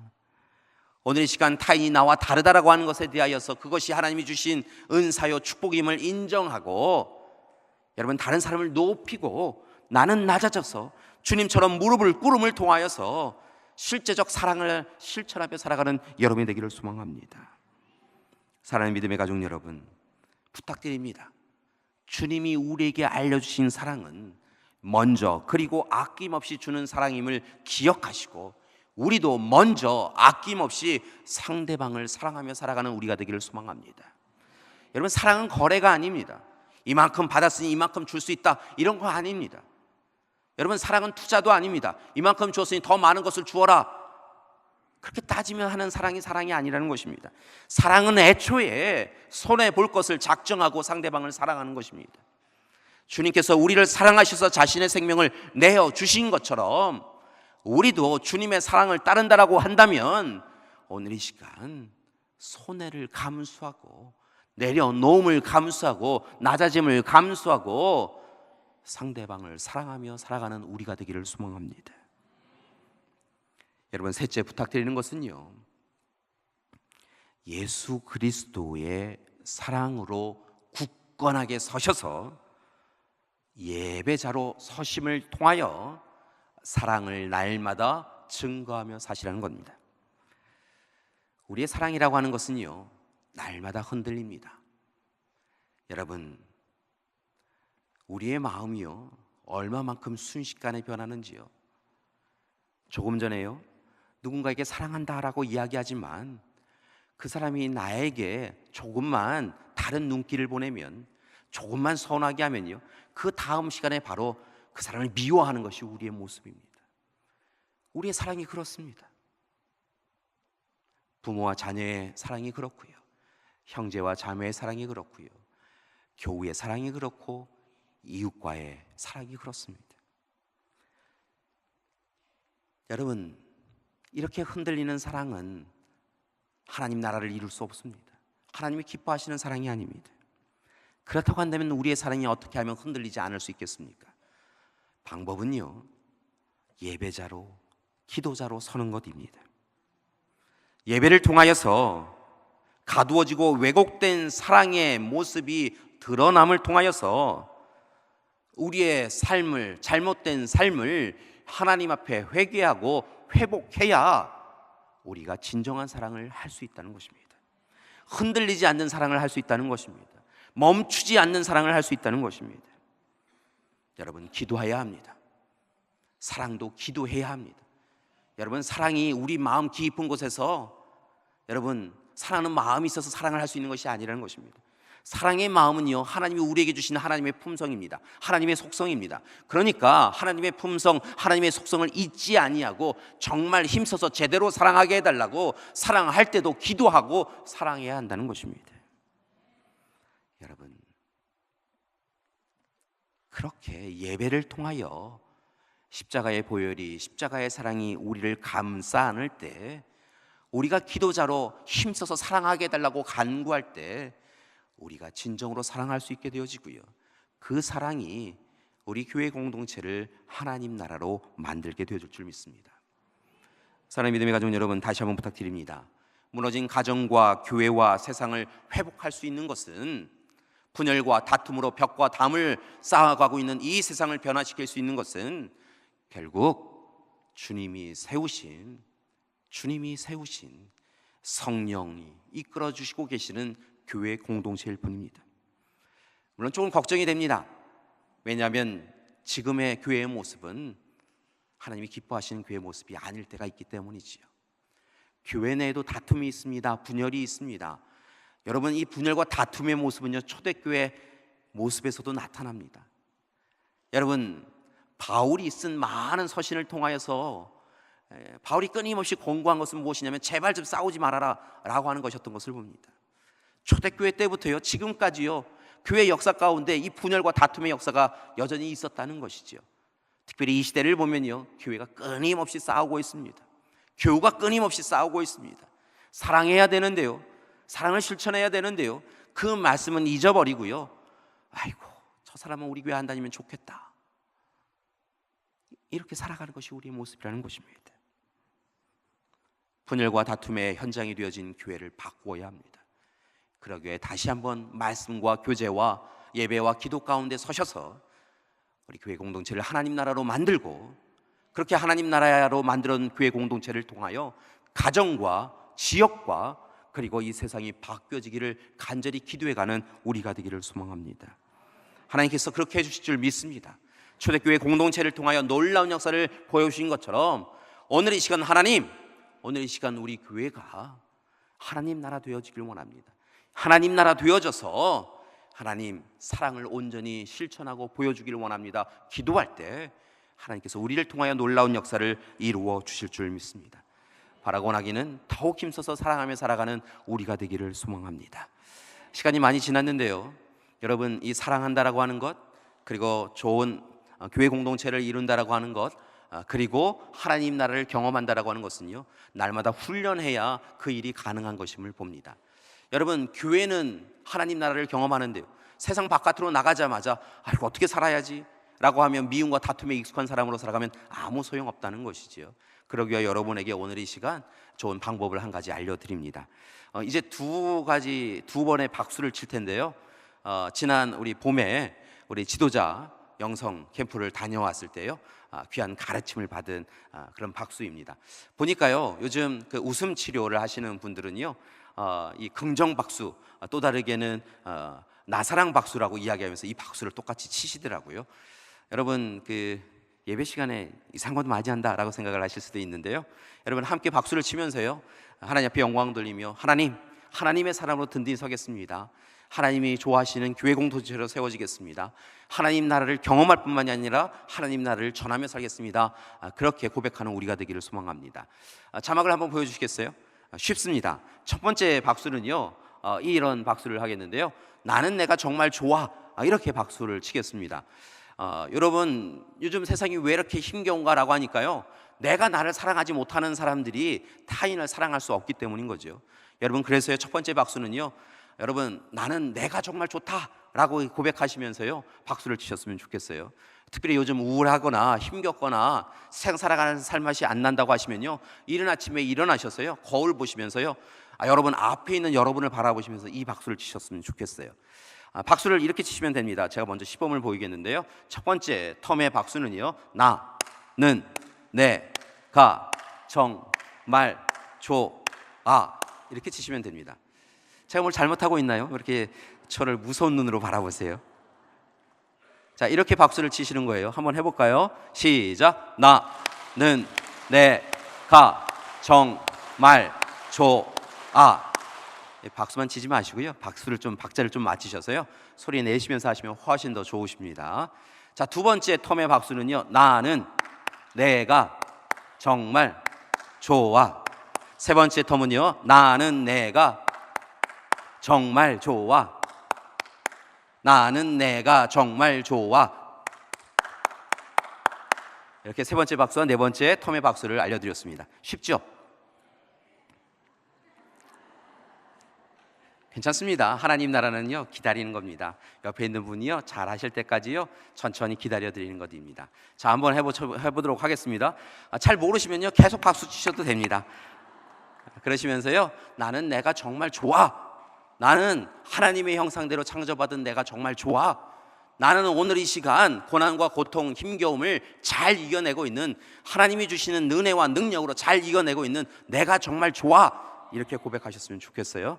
[SPEAKER 2] 오늘 이 시간 타인이 나와 다르다라고 하는 것에 대하여서 그것이 하나님이 주신 은사요 축복임을 인정하고 여러분, 다른 사람을 높이고 나는 낮아져서 주님처럼 무릎을 꿇음을 통하여서 실제적 사랑을 실천하며 살아가는 여러분이 되기를 소망합니다. 사랑하는 믿음의 가족 여러분, 부탁드립니다. 주님이 우리에게 알려주신 사랑은 먼저 그리고 아낌없이 주는 사랑임을 기억하시고 우리도 먼저 아낌없이 상대방을 사랑하며 살아가는 우리가 되기를 소망합니다. 여러분, 사랑은 거래가 아닙니다. 이만큼 받았으니 이만큼 줄 수 있다, 이런 거 아닙니다. 여러분, 사랑은 투자도 아닙니다. 이만큼 주었으니 더 많은 것을 주어라, 그렇게 따지면 하는 사랑이 아니라는 것입니다. 사랑은 애초에 손해볼 것을 작정하고 상대방을 사랑하는 것입니다. 주님께서 우리를 사랑하셔서 자신의 생명을 내어주신 것처럼 우리도 주님의 사랑을 따른다라고 한다면 오늘 이 시간 손해를 감수하고 내려놓음을 감수하고 낮아짐을 감수하고 상대방을 사랑하며 살아가는 우리가 되기를 소망합니다. 여러분, 셋째 부탁드리는 것은요, 예수 그리스도의 사랑으로 굳건하게 서셔서 예배자로 서심을 통하여 사랑을 날마다 증거하며 사시라는 겁니다. 우리의 사랑이라고 하는 것은요, 날마다 흔들립니다. 여러분, 우리의 마음이요, 얼마만큼 순식간에 변하는지요. 조금 전에요, 누군가에게 사랑한다라고 이야기하지만 그 사람이 나에게 조금만 다른 눈길을 보내면, 조금만 서운하게 하면요, 그 다음 시간에 바로 그 사람을 미워하는 것이 우리의 모습입니다. 우리의 사랑이 그렇습니다. 부모와 자녀의 사랑이 그렇고요, 형제와 자매의 사랑이 그렇고요, 교우의 사랑이 그렇고 이웃과의 사랑이 그렇습니다. 여러분, 이렇게 흔들리는 사랑은 하나님 나라를 이룰 수 없습니다. 하나님이 기뻐하시는 사랑이 아닙니다. 그렇다고 한다면 우리의 사랑이 어떻게 하면 흔들리지 않을 수 있겠습니까? 방법은요, 예배자로, 기도자로 서는 것입니다. 예배를 통하여서 가두어지고 왜곡된 사랑의 모습이 드러남을 통하여서 우리의 삶을, 잘못된 삶을 하나님 앞에 회개하고 회복해야 우리가 진정한 사랑을 할 수 있다는 것입니다. 흔들리지 않는 사랑을 할 수 있다는 것입니다. 멈추지 않는 사랑을 할 수 있다는 것입니다. 여러분, 기도해야 합니다. 사랑도 기도해야 합니다. 여러분, 사랑이 우리 마음 깊은 곳에서 여러분 사랑하는 마음이 있어서 사랑을 할 수 있는 것이 아니라는 것입니다. 사랑의 마음은요, 하나님이 우리에게 주신 하나님의 품성입니다. 하나님의 속성입니다. 그러니까 하나님의 품성, 하나님의 속성을 잊지 아니하고 정말 힘써서 제대로 사랑하게 해달라고 사랑할 때도 기도하고 사랑해야 한다는 것입니다. 여러분, 그렇게 예배를 통하여 십자가의 보혈이, 십자가의 사랑이 우리를 감싸 안을 때, 우리가 기도자로 힘써서 사랑하게 해달라고 간구할 때 우리가 진정으로 사랑할 수 있게 되어지고요, 그 사랑이 우리 교회 공동체를 하나님 나라로 만들게 되어줄 줄 믿습니다. 사랑의 믿음의 가족 여러분, 다시 한번 부탁드립니다. 무너진 가정과 교회와 세상을 회복할 수 있는 것은, 분열과 다툼으로 벽과 담을 쌓아가고 있는 이 세상을 변화시킬 수 있는 것은 결국 주님이 세우신 성령이 이끌어 주시고 계시는 교회 공동체일 뿐입니다. 물론 조금 걱정이 됩니다. 왜냐하면 지금의 교회의 모습은 하나님이 기뻐하시는 교회의 모습이 아닐 때가 있기 때문이지요. 교회 내에도 다툼이 있습니다. 분열이 있습니다. 여러분, 이 분열과 다툼의 모습은요, 초대교회 모습에서도 나타납니다. 여러분, 바울이 쓴 많은 서신을 통하여서 바울이 끊임없이 권고한 것은 무엇이냐면 제발 좀 싸우지 말아라 라고 하는 것이었던 것을 봅니다. 초대교회 때부터요, 지금까지요, 교회 역사 가운데 이 분열과 다툼의 역사가 여전히 있었다는 것이죠. 특별히 이 시대를 보면요, 교회가 끊임없이 싸우고 있습니다. 교우가 끊임없이 싸우고 있습니다. 사랑해야 되는데요, 사랑을 실천해야 되는데요, 그 말씀은 잊어버리고요, 아이고 저 사람은 우리 교회 안 다니면 좋겠다, 이렇게 살아가는 것이 우리의 모습이라는 것입니다. 분열과 다툼의 현장이 되어진 교회를 바꾸어야 합니다. 그러기 위해 다시 한번 말씀과 교제와 예배와 기도 가운데 서셔서 우리 교회 공동체를 하나님 나라로 만들고, 그렇게 하나님 나라로 만들어낸 교회 공동체를 통하여 가정과 지역과 그리고 이 세상이 바뀌어지기를 간절히 기도해가는 우리가 되기를 소망합니다. 하나님께서 그렇게 해주실 줄 믿습니다. 초대교회 공동체를 통하여 놀라운 역사를 보여주신 것처럼 오늘 이 시간 오늘 이 시간 우리 교회가 하나님 나라 되어지길 원합니다. 하나님 나라 되어져서 하나님 사랑을 온전히 실천하고 보여주기를 원합니다. 기도할 때 하나님께서 우리를 통하여 놀라운 역사를 이루어 주실 줄 믿습니다. 바라고 원하기는 더욱 힘써서 사랑하며 살아가는 우리가 되기를 소망합니다. 시간이 많이 지났는데요, 여러분, 이 사랑한다라고 하는 것, 그리고 좋은 교회 공동체를 이룬다라고 하는 것, 그리고 하나님 나라를 경험한다라고 하는 것은요, 날마다 훈련해야 그 일이 가능한 것임을 봅니다. 여러분, 교회는 하나님 나라를 경험하는데요, 세상 바깥으로 나가자마자 아이고 어떻게 살아야지 라고 하면 미움과 다툼에 익숙한 사람으로 살아가면 아무 소용없다는 것이지요. 그러기 위해 여러분에게 오늘 이 시간 좋은 방법을 한 가지 알려드립니다. 이제 두 번의 박수를 칠 텐데요, 지난 우리 봄에 우리 지도자 영성 캠프를 다녀왔을 때요, 귀한 가르침을 받은 그런 박수입니다. 보니까요, 요즘 그 웃음 치료를 하시는 분들은요, 이 긍정 박수, 또 다르게는 나사랑 박수라고 이야기하면서 이 박수를 똑같이 치시더라고요. 여러분, 그 예배 시간에 이상한 것도 맞이한다라고 생각을 하실 수도 있는데요, 여러분 함께 박수를 치면서요, 하나님 앞에 영광 돌리며 하나님의 사람으로 든든히 서겠습니다. 하나님이 좋아하시는 교회 공동체로 세워지겠습니다. 하나님 나라를 경험할 뿐만이 아니라 하나님 나라를 전하며 살겠습니다. 그렇게 고백하는 우리가 되기를 소망합니다. 자막을 한번 보여주시겠어요? 쉽습니다. 첫 번째 박수는요, 이런 박수를 하겠는데요, 나는 내가 정말 좋아, 이렇게 박수를 치겠습니다. 여러분, 요즘 세상이 왜 이렇게 힘겨운가라고 하니까요, 내가 나를 사랑하지 못하는 사람들이 타인을 사랑할 수 없기 때문인 거죠. 여러분, 그래서요, 첫 번째 박수는요, 여러분, 나는 내가 정말 좋다라고 고백하시면서요, 박수를 치셨으면 좋겠어요. 특별히 요즘 우울하거나 힘겹거나 세상 살아가는 살맛이 안 난다고 하시면요, 이른 아침에 일어나셔서요, 거울 보시면서요, 여러분 앞에 있는 여러분을 바라보시면서 이 박수를 치셨으면 좋겠어요. 박수를 이렇게 치시면 됩니다. 제가 먼저 시범을 보이겠는데요, 첫 번째 텀의 박수는요, 나는 내가 정말 좋아, 이렇게 치시면 됩니다. 제가 뭘 잘못하고 있나요? 이렇게 저를 무서운 눈으로 바라보세요. 자, 이렇게 박수를 치시는 거예요. 한번 해볼까요? 시작. 나는 내가 정말 좋아. 박수만 치지 마시고요. 박자를 좀 맞추셔서요. 소리 내시면서 하시면 훨씬 더 좋으십니다. 자, 두 번째 텀의 박수는요. 나는 내가 정말 좋아. 세 번째 텀은요. 나는 내가 정말 좋아. 나는 내가 정말 좋아. 이렇게 세 번째 박수와 네 번째 텀의 박수를 알려드렸습니다. 쉽죠? 괜찮습니다. 하나님 나라는요 기다리는 겁니다. 옆에 있는 분이요 잘 하실 때까지요 천천히 기다려 드리는 것입니다. 자, 한번 해보도록 하겠습니다. 잘 모르시면요 계속 박수 치셔도 됩니다. 그러시면서요 나는 내가 정말 좋아. 나는 하나님의 형상대로 창조받은 내가 정말 좋아. 나는 오늘 이 시간 고난과 고통, 힘겨움을 잘 이겨내고 있는, 하나님이 주시는 은혜와 능력으로 잘 이겨내고 있는 내가 정말 좋아. 이렇게 고백하셨으면 좋겠어요.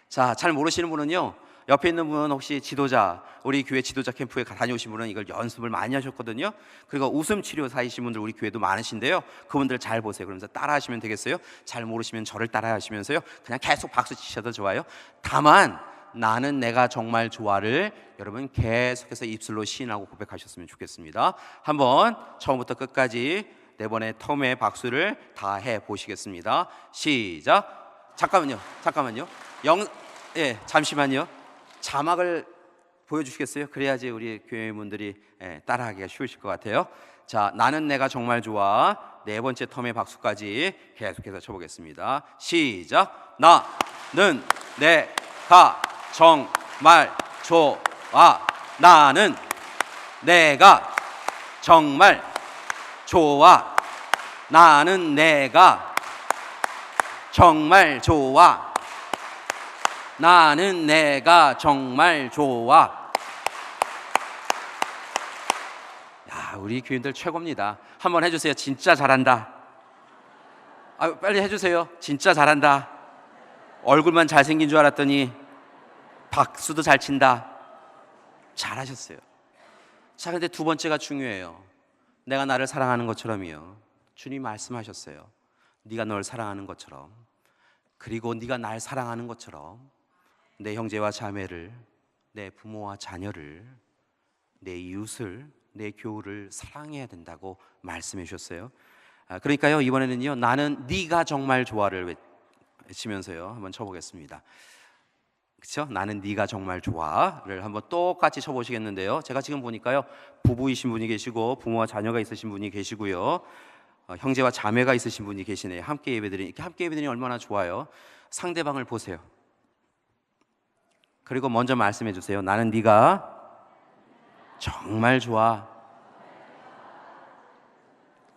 [SPEAKER 2] 자, 잘 모르시는 분은요 옆에 있는 분은 혹시 지도자, 우리 교회 지도자 캠프에 다녀오신 분은 이걸 연습을 많이 하셨거든요. 그리고 웃음 치료사이신 분들 우리 교회도 많으신데요. 그분들 잘 보세요. 그러면서 따라 하시면 되겠어요. 잘 모르시면 저를 따라 하시면서요 그냥 계속 박수 치셔도 좋아요. 다만 나는 내가 정말 좋아를 여러분 계속해서 입술로 시인하고 고백하셨으면 좋겠습니다. 한번 처음부터 끝까지 네 번의 텀의 박수를 다 해보시겠습니다. 시작. 잠깐만요. 잠시만요. 자막을 보여주시겠어요? 그래야지 우리 교회분들이 따라하기가 쉬우실 것 같아요. 자, 나는 내가 정말 좋아. 네 번째 텀의 박수까지 계속해서 쳐보겠습니다. 시작. 나는 내가 정말 좋아. 나는 내가 정말 좋아. 나는 내가 정말 좋아. 나는 내가 정말 좋아. 야, 우리 교인들 최고입니다. 한번 해주세요. 진짜 잘한다. 빨리 해주세요. 진짜 잘한다. 얼굴만 잘생긴 줄 알았더니 박수도 잘 친다. 잘하셨어요. 자, 근데 두 번째가 중요해요. 내가 나를 사랑하는 것처럼이요. 주님 말씀하셨어요. 네가 널 사랑하는 것처럼, 그리고 네가 날 사랑하는 것처럼 내 형제와 자매를, 내 부모와 자녀를, 내 이웃을, 내 교우를 사랑해야 된다고 말씀해 주셨어요. 그러니까요 이번에는요 나는 네가 정말 좋아를 외치면서요 한번 쳐보겠습니다. 그렇죠? 나는 네가 정말 좋아를 한번 똑같이 쳐보시겠는데요. 제가 지금 보니까요 부부이신 분이 계시고 부모와 자녀가 있으신 분이 계시고요 형제와 자매가 있으신 분이 계시네요. 함께 예배드리니 얼마나 좋아요. 상대방을 보세요. 그리고 먼저 말씀해 주세요. 나는 네가 정말 좋아.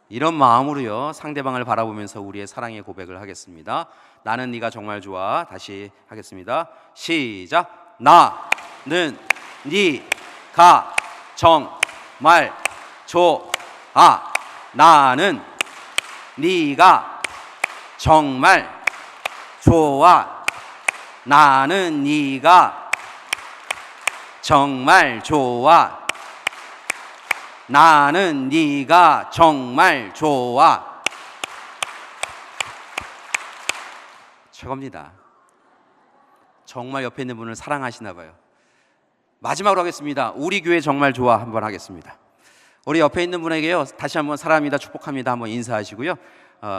[SPEAKER 2] 이런 마음으로요 상대방을 바라보면서 우리의 사랑의 고백을 하겠습니다. 나는 네가 정말 좋아. 다시 하겠습니다. 시작. 나는 네가 정말 좋아. 나는 네가 정말 좋아. 나는 네가 정말 좋아. 나는 네가 정말 좋아. 최고입니다. 정말 옆에 있는 분을 사랑하시나 봐요. 마지막으로 하겠습니다. 우리 교회 정말 좋아 한번 하겠습니다. 우리 옆에 있는 분에게요 다시 한번 사랑합니다, 축복합니다 한번 인사하시고요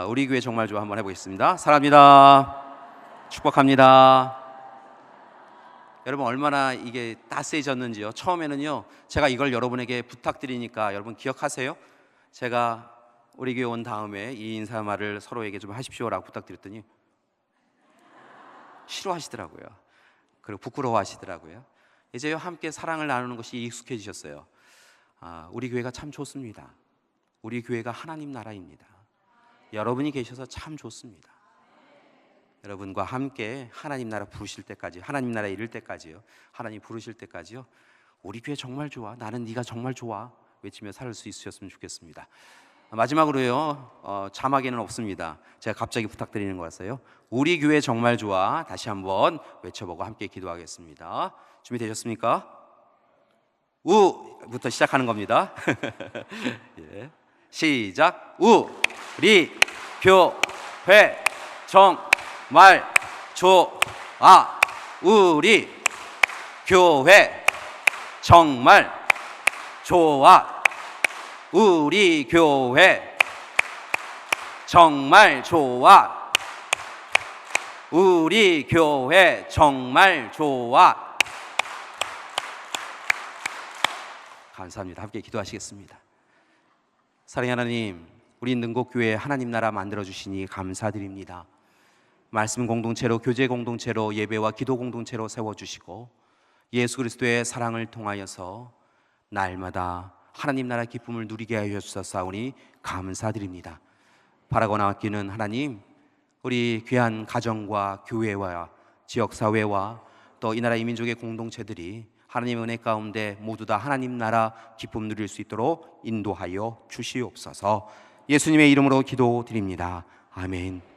[SPEAKER 2] 우리 교회 정말 좋아 한번 해보겠습니다. 사랑합니다, 축복합니다. 여러분 얼마나 이게 따스해졌는지요. 처음에는요 제가 이걸 여러분에게 부탁드리니까 여러분 기억하세요? 제가 우리 교회 온 다음에 이 인사말을 서로에게 좀 하십시오라고 부탁드렸더니 싫어하시더라고요. 그리고 부끄러워하시더라고요. 이제요 함께 사랑을 나누는 것이 익숙해지셨어요. 우리 교회가 참 좋습니다. 우리 교회가 하나님 나라입니다. 여러분이 계셔서 참 좋습니다. 여러분과 함께 하나님 나라 부르실 때까지, 하나님 나라에 이를 때까지요, 하나님 부르실 때까지요 우리 교회 정말 좋아. 나는 네가 정말 좋아 외치며 살 수 있으셨으면 좋겠습니다. 마지막으로요 자막에는 없습니다. 제가 갑자기 부탁드리는 거라서요 우리 교회 정말 좋아 다시 한번 외쳐보고 함께 기도하겠습니다. 준비되셨습니까? 우부터 시작하는 겁니다. 예. 시작. 우리 교회 정말 좋아. 우리 교회 정말 좋아. 우리 교회 정말 좋아. 우리 교회 정말 좋아. 감사합니다. 함께 기도하시겠습니다. 사랑의 하나님, 우리 능곡교회 하나님 나라 만들어 주시니 감사드립니다. 말씀 공동체로, 교제 공동체로, 예배와 기도 공동체로 세워주시고 예수 그리스도의 사랑을 통하여서 날마다 하나님 나라 기쁨을 누리게 하여 주셨사오니 감사드립니다. 바라거나 아끼는 하나님, 우리 귀한 가정과 교회와 지역사회와 또 이 나라 이민족의 공동체들이 하나님의 은혜 가운데 모두 다 하나님 나라 기쁨 누릴 수 있도록 인도하여 주시옵소서. 예수님의 이름으로 기도드립니다. 아멘.